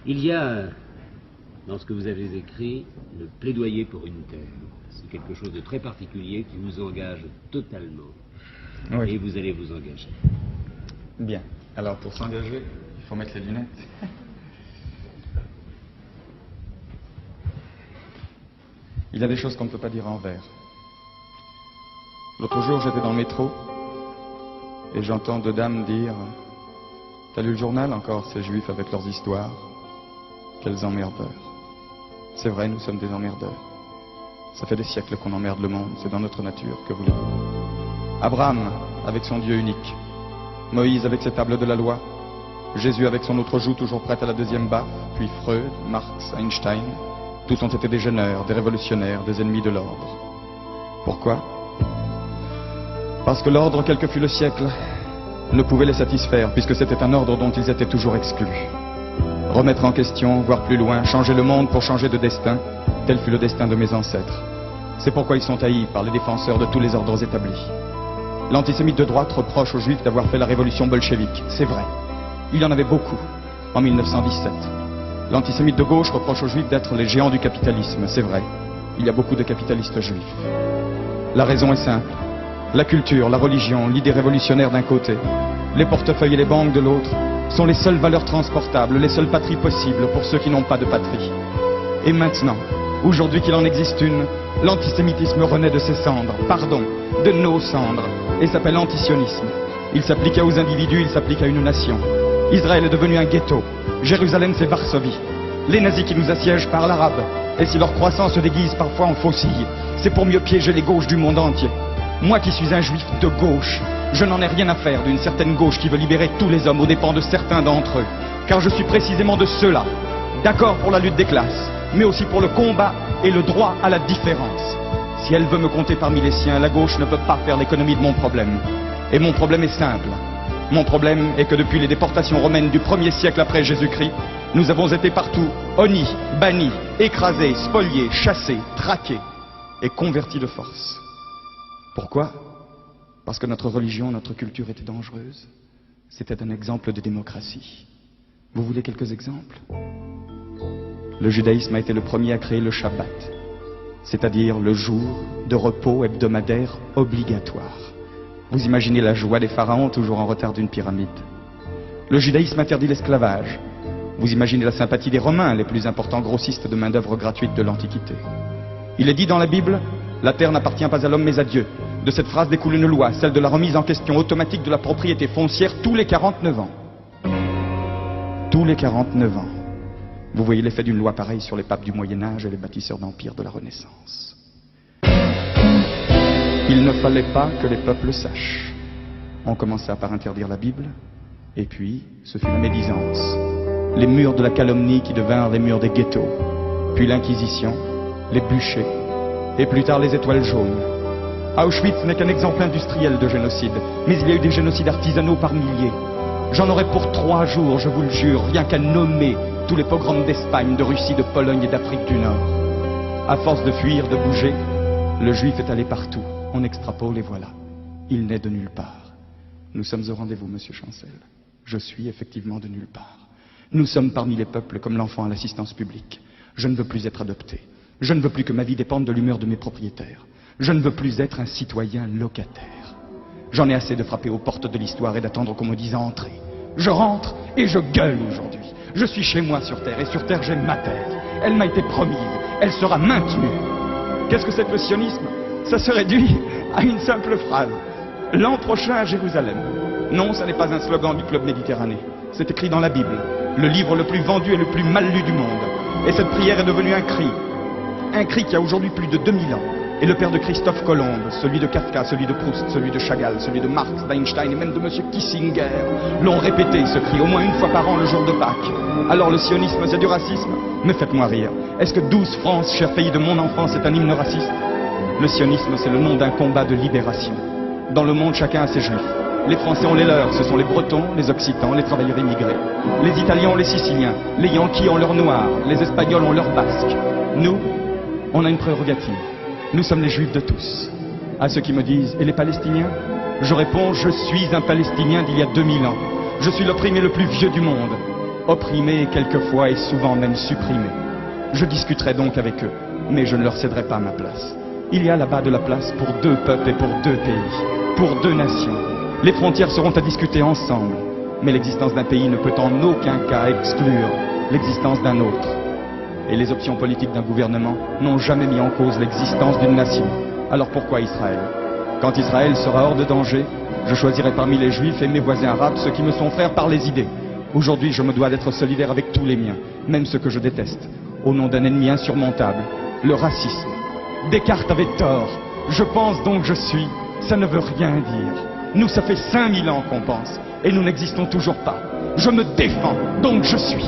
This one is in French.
Il y a, dans ce que vous avez écrit, le plaidoyer pour une terre. C'est quelque chose de très particulier qui vous engage totalement. Oui. Et vous allez vous engager. Bien. Alors, pour s'engager, il faut mettre les lunettes. Il y a des choses qu'on ne peut pas dire en vers. L'autre jour, j'étais dans le métro et j'entends deux dames dire « T'as lu le journal encore, ces juifs avec leurs histoires? Quels emmerdeurs. » C'est vrai, nous sommes des emmerdeurs. Ça fait des siècles qu'on emmerde le monde, c'est dans notre nature, que voulez-vous. Abraham avec son Dieu unique, Moïse avec ses tables de la loi, Jésus avec son autre joue toujours prête à la deuxième baffe, puis Freud, Marx, Einstein, tous ont été des gêneurs, des révolutionnaires, des ennemis de l'ordre. Pourquoi? Parce que l'ordre, quel que fût le siècle, ne pouvait les satisfaire, puisque c'était un ordre dont ils étaient toujours exclus. Remettre en question, voir plus loin, changer le monde pour changer de destin, tel fut le destin de mes ancêtres. C'est pourquoi ils sont haïs par les défenseurs de tous les ordres établis. L'antisémite de droite reproche aux Juifs d'avoir fait la révolution bolchevique. C'est vrai. Il y en avait beaucoup, en 1917. L'antisémite de gauche reproche aux Juifs d'être les géants du capitalisme. C'est vrai. Il y a beaucoup de capitalistes juifs. La raison est simple. La culture, la religion, l'idée révolutionnaire d'un côté, les portefeuilles et les banques de l'autre, sont les seules valeurs transportables, les seules patries possibles pour ceux qui n'ont pas de patrie. Et maintenant, aujourd'hui qu'il en existe une, l'antisémitisme renaît de ses cendres, pardon, de nos cendres, et s'appelle antisionisme. Il s'applique aux individus, il s'applique à une nation. Israël est devenu un ghetto, Jérusalem c'est Varsovie. Les nazis qui nous assiègent parlent arabe, et si leur croissance se déguise parfois en faucille, c'est pour mieux piéger les gauches du monde entier. Moi qui suis un juif de gauche, je n'en ai rien à faire d'une certaine gauche qui veut libérer tous les hommes aux dépens de certains d'entre eux. Car je suis précisément de ceux-là, d'accord pour la lutte des classes, mais aussi pour le combat et le droit à la différence. Si elle veut me compter parmi les siens, la gauche ne peut pas faire l'économie de mon problème. Et mon problème est simple. Mon problème est que depuis les déportations romaines du 1er siècle après Jésus-Christ, nous avons été partout honnis, bannis, écrasés, spoliés, chassés, traqués et convertis de force. Pourquoi? Parce que notre religion, notre culture était dangereuse. C'était un exemple de démocratie. Vous voulez quelques exemples? Le judaïsme a été le premier à créer le Shabbat, c'est-à-dire le jour de repos hebdomadaire obligatoire. Vous imaginez la joie des pharaons toujours en retard d'une pyramide. Le judaïsme interdit l'esclavage. Vous imaginez la sympathie des Romains, les plus importants grossistes de main-d'œuvre gratuite de l'Antiquité. Il est dit dans la Bible, la terre n'appartient pas à l'homme mais à Dieu. De cette phrase découle une loi, celle de la remise en question automatique de la propriété foncière tous les 49 ans. Tous les 49 ans. Vous voyez l'effet d'une loi pareille sur les papes du Moyen-Âge et les bâtisseurs d'empire de la Renaissance. Il ne fallait pas que les peuples sachent. On commença par interdire la Bible, et puis ce fut la médisance. Les murs de la calomnie qui devinrent les murs des ghettos, puis l'Inquisition, les bûchers, et plus tard les étoiles jaunes. Auschwitz n'est qu'un exemple industriel de génocide, mais il y a eu des génocides artisanaux par milliers. J'en aurais pour 3 jours, je vous le jure, rien qu'à nommer tous les pogroms d'Espagne, de Russie, de Pologne et d'Afrique du Nord. À force de fuir, de bouger, le juif est allé partout. On extrapole et voilà. Il n'est de nulle part. Nous sommes au rendez-vous, monsieur Chancel. Je suis effectivement de nulle part. Nous sommes parmi les peuples comme l'enfant à l'assistance publique. Je ne veux plus être adopté. Je ne veux plus que ma vie dépende de l'humeur de mes propriétaires. Je ne veux plus être un citoyen locataire. J'en ai assez de frapper aux portes de l'histoire et d'attendre qu'on me dise entrer. Je rentre et je gueule aujourd'hui. Je suis chez moi sur Terre et sur Terre j'ai ma terre. Elle m'a été promise. Elle sera maintenue. Qu'est-ce que c'est que le sionisme? Ça se réduit à une simple phrase. L'an prochain à Jérusalem. Non, ça n'est pas un slogan du Club Méditerranée. C'est écrit dans la Bible. Le livre le plus vendu et le plus mal lu du monde. Et cette prière est devenue un cri. Un cri qui a aujourd'hui plus de 2000 ans. Et le père de Christophe Colomb, celui de Kafka, celui de Proust, celui de Chagall, celui de Marx, d'Einstein et même de M. Kissinger l'ont répété ce cri au moins une fois par an le jour de Pâques. Alors le sionisme c'est du racisme? Mais faites-moi rire. Est-ce que 12 France, cher pays de mon enfance, est un hymne raciste? Le sionisme c'est le nom d'un combat de libération. Dans le monde chacun a ses juifs. Les Français ont les leurs, ce sont les Bretons, les Occitans, les travailleurs immigrés. Les Italiens ont les Siciliens, les Yankees ont leurs Noirs, les Espagnols ont leurs Basques. Nous, on a une prérogative. Nous sommes les Juifs de tous. À ceux qui me disent, et les Palestiniens? Je réponds, je suis un Palestinien d'il y a 2000 ans. Je suis l'opprimé le plus vieux du monde. opprimés et quelquefois et souvent même supprimés. Je discuterai donc avec eux, mais je ne leur céderai pas ma place. Il y a là-bas de la place pour 2 peuples et pour 2 pays, pour 2 nations. Les frontières seront à discuter ensemble, mais l'existence d'un pays ne peut en aucun cas exclure l'existence d'un autre. Et les options politiques d'un gouvernement n'ont jamais mis en cause l'existence d'une nation. Alors pourquoi Israël? Quand Israël sera hors de danger, je choisirai parmi les Juifs et mes voisins arabes ceux qui me sont frères par les idées. Aujourd'hui, je me dois d'être solidaire avec tous les miens, même ceux que je déteste, au nom d'un ennemi insurmontable, le racisme. Descartes avait tort. Je pense donc je suis. Ça ne veut rien dire. Nous, ça fait 5000 ans qu'on pense, et nous n'existons toujours pas. Je me défends, donc je suis.